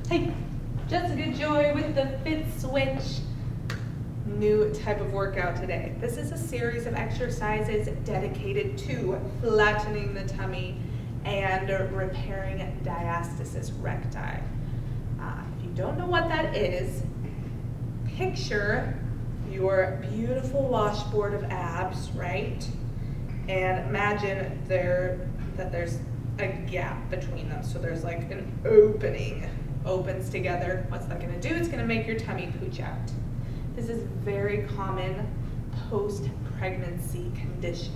Hey, Jessica Joy with the Fit Switch. New type of workout today. This is a series of exercises dedicated to flattening the tummy and repairing diastasis recti. If you don't know what that is, picture your beautiful washboard of abs, right? And imagine that there's a gap between them. So there's like an opening, opens together. What's that gonna do? It's gonna make your tummy pooch out. This is a very common post-pregnancy condition.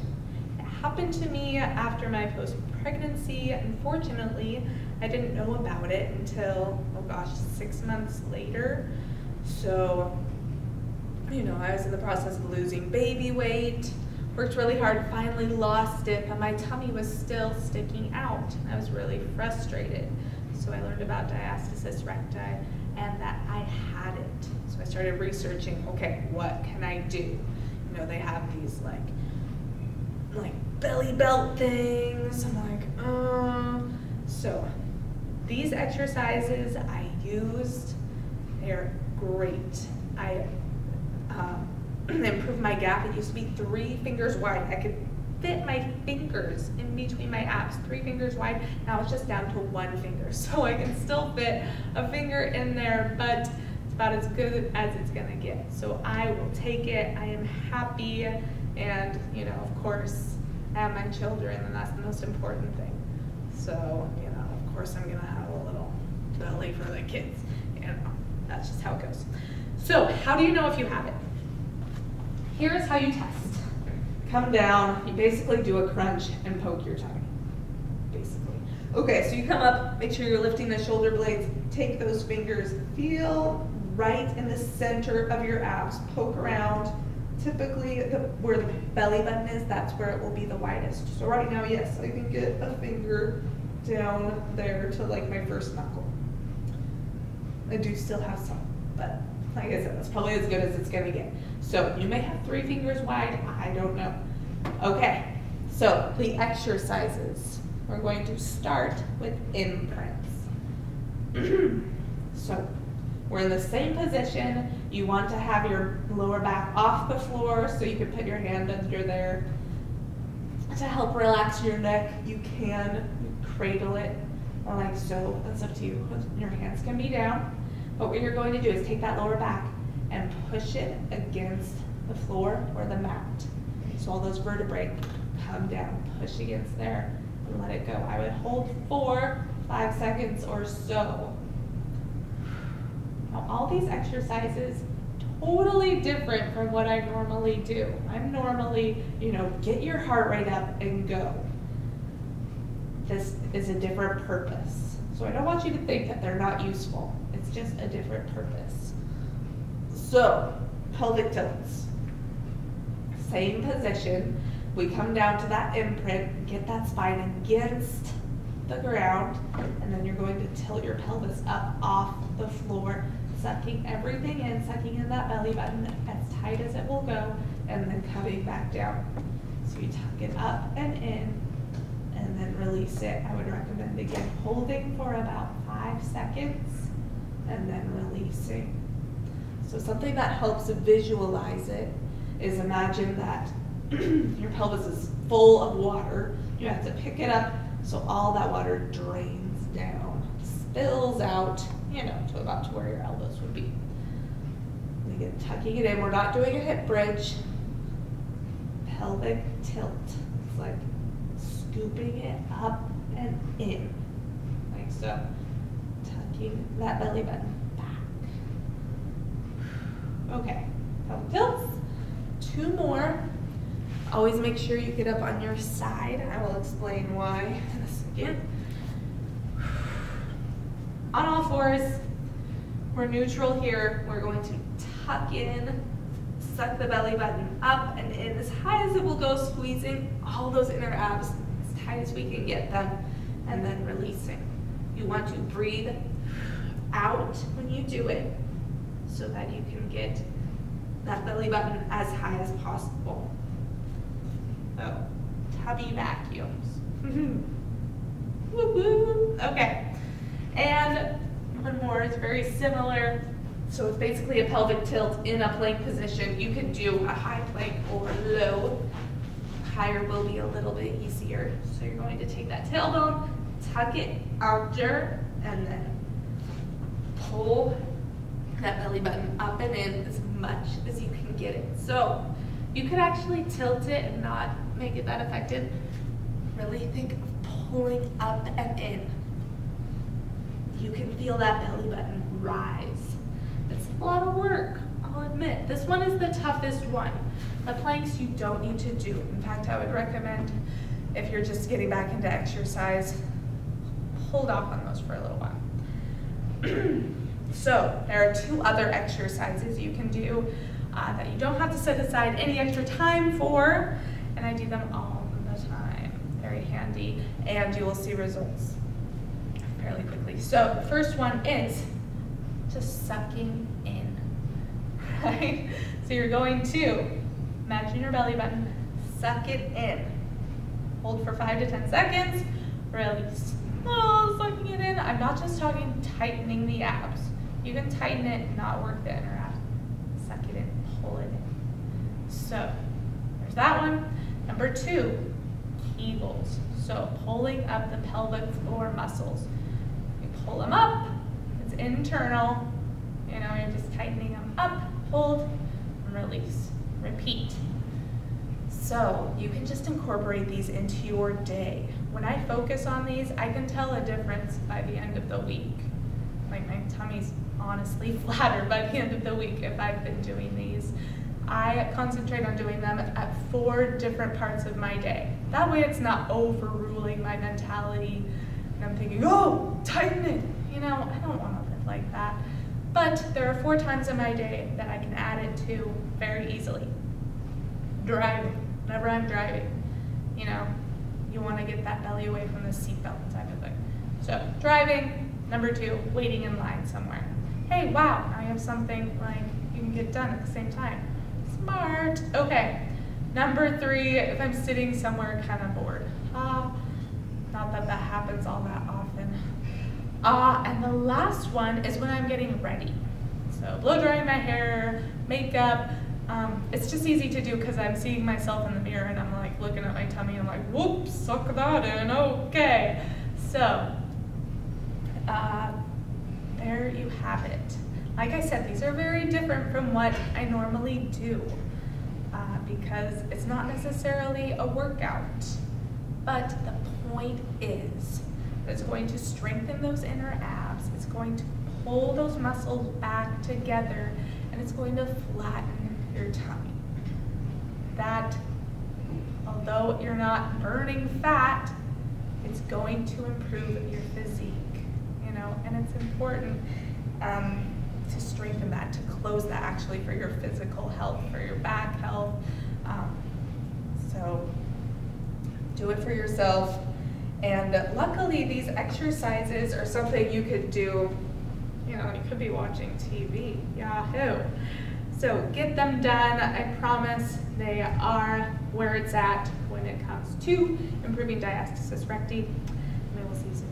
It happened to me after my post-pregnancy. Unfortunately, I didn't know about it until, oh gosh, 6 months later. So, you know, I was in the process of losing baby weight, worked really hard, finally lost it, but my tummy was still sticking out. I was really frustrated. So I learned about diastasis recti and that I had it. So I started researching, okay, what can I do? You know, they have these like belly belt things. I'm like, So these exercises I used, they're great. I improved my gap. It used to be 3 fingers wide. I could fit my fingers in between my abs, 3 fingers wide. Now it's just down to 1 finger. So I can still fit a finger in there, but it's about as good as it's gonna get. So I will take it. I am happy. And, you know, of course, I have my children, and that's the most important thing. So, you know, of course I'm gonna have a little belly for the kids. You know, that's just how it goes. So how do you know if you have it? Here's how you test. Come down, you basically do a crunch and poke your tummy, basically. Okay, so you come up, make sure you're lifting the shoulder blades, take those fingers, feel right in the center of your abs, poke around. Typically, where the belly button is, that's where it will be the widest. So right now, yes, I can get a finger down there to like my first knuckle. I do still have some, but like I said, that's probably as good as it's gonna get. So you may have 3 fingers wide, I don't know. Okay, so the exercises. We're going to start with imprints. So we're in the same position. You want to have your lower back off the floor so you can put your hand under there. To help relax your neck, you can cradle it like so. That's up to you. Your hands can be down. But what you're going to do is take that lower back and push it against the floor or the mat. So all those vertebrae come down, push against there, and let it go. I would hold for 5 seconds or so. Now all these exercises, totally different from what I normally do. I'm normally, you know, get your heart rate up and go. This is a different purpose. So I don't want you to think that they're not useful. It's just a different purpose. So, pelvic tilts. Same position. We come down to that imprint, get that spine against the ground, and then you're going to tilt your pelvis up off the floor, sucking everything in, sucking in that belly button as tight as it will go, and then coming back down. So you tuck it up and in, and then release it. I would recommend, again, holding for about 5 seconds, and then releasing. So something that helps visualize it is imagine that your pelvis is full of water. You have to pick it up so all that water drains down, spills out, you know, to about to where your elbows would be. And again, tucking it in. We're not doing a hip bridge. Pelvic tilt. It's like scooping it up and in, like so. Tucking that belly button back. Okay, pelvic tilts. 2 more. Always make sure you get up on your side. I will explain why in a second. On all fours, we're neutral here. We're going to tuck in, suck the belly button up and in as high as it will go, squeezing all those inner abs as tight as we can get them, and then releasing. You want to breathe out when you do it so that you can get that belly button as high as possible. Oh, tummy vacuums. Woo woo. Okay. And one more It's very similar. So it's basically a pelvic tilt in a plank position. You can do a high plank or low. Higher will be a little bit easier. So you're going to take that tailbone, tuck it under, and then pull that belly button up and in as much as you can get it. So you could actually tilt it and not make it that effective. Really think of pulling up and in. You can feel that belly button rise. It's a lot of work, I'll admit. This one is the toughest one. The planks you don't need to do. In fact, I would recommend, if you're just getting back into exercise, hold off on those for a little while. So there are 2 other exercises you can do that you don't have to set aside any extra time for, and I do them all the time. Very handy, and you will see results fairly quickly. So the first one is just sucking in, right? So you're going to imagine your belly button, suck it in. Hold for 5 to 10 seconds, release. Oh, sucking it in. I'm not just talking tightening the abs. You can tighten it and not work the inner abs. Suck it in, pull it in. So there's that one. Number 2, Kegels. So pulling up the pelvic floor muscles. You pull them up, it's internal. You know, you're just tightening them up, hold, and release. Repeat. So you can just incorporate these into your day. When I focus on these, I can tell a difference by the end of the week. Like, my tummy's honestly flatter by the end of the week if I've been doing these. I concentrate on doing them at 4 different parts of my day. That way it's not overruling my mentality and I'm thinking, oh, tighten it. You know, I don't want to live like that. But there are 4 times in my day that I can add it to very easily. Driving, whenever I'm driving, you know, you want to get that belly away from the seatbelt type of thing. So driving. Number 2, waiting in line somewhere. Hey, wow, I have something like you can get done at the same time. Smart. Okay. Number 3, if I'm sitting somewhere kind of bored. Not that that happens all that often. And the last one is when I'm getting ready. So blow drying my hair, makeup. It's just easy to do because I'm seeing myself in the mirror and I'm like looking at my tummy and I'm like, whoops, suck that in, okay. So there you have it. Like I said, these are very different from what I normally do because it's not necessarily a workout, but the point is that it's going to strengthen those inner abs, it's going to pull those muscles back together, and it's going to flatten your tummy. That, although you're not burning fat, it's going to improve your physique, you know, and it's important to strengthen that, to close that actually for your physical health, for your back health. So do it for yourself. And luckily these exercises are something you could do, you know, you could be watching TV, yahoo. So get them done. I promise they are where it's at when it comes to improving diastasis recti. We will see you soon.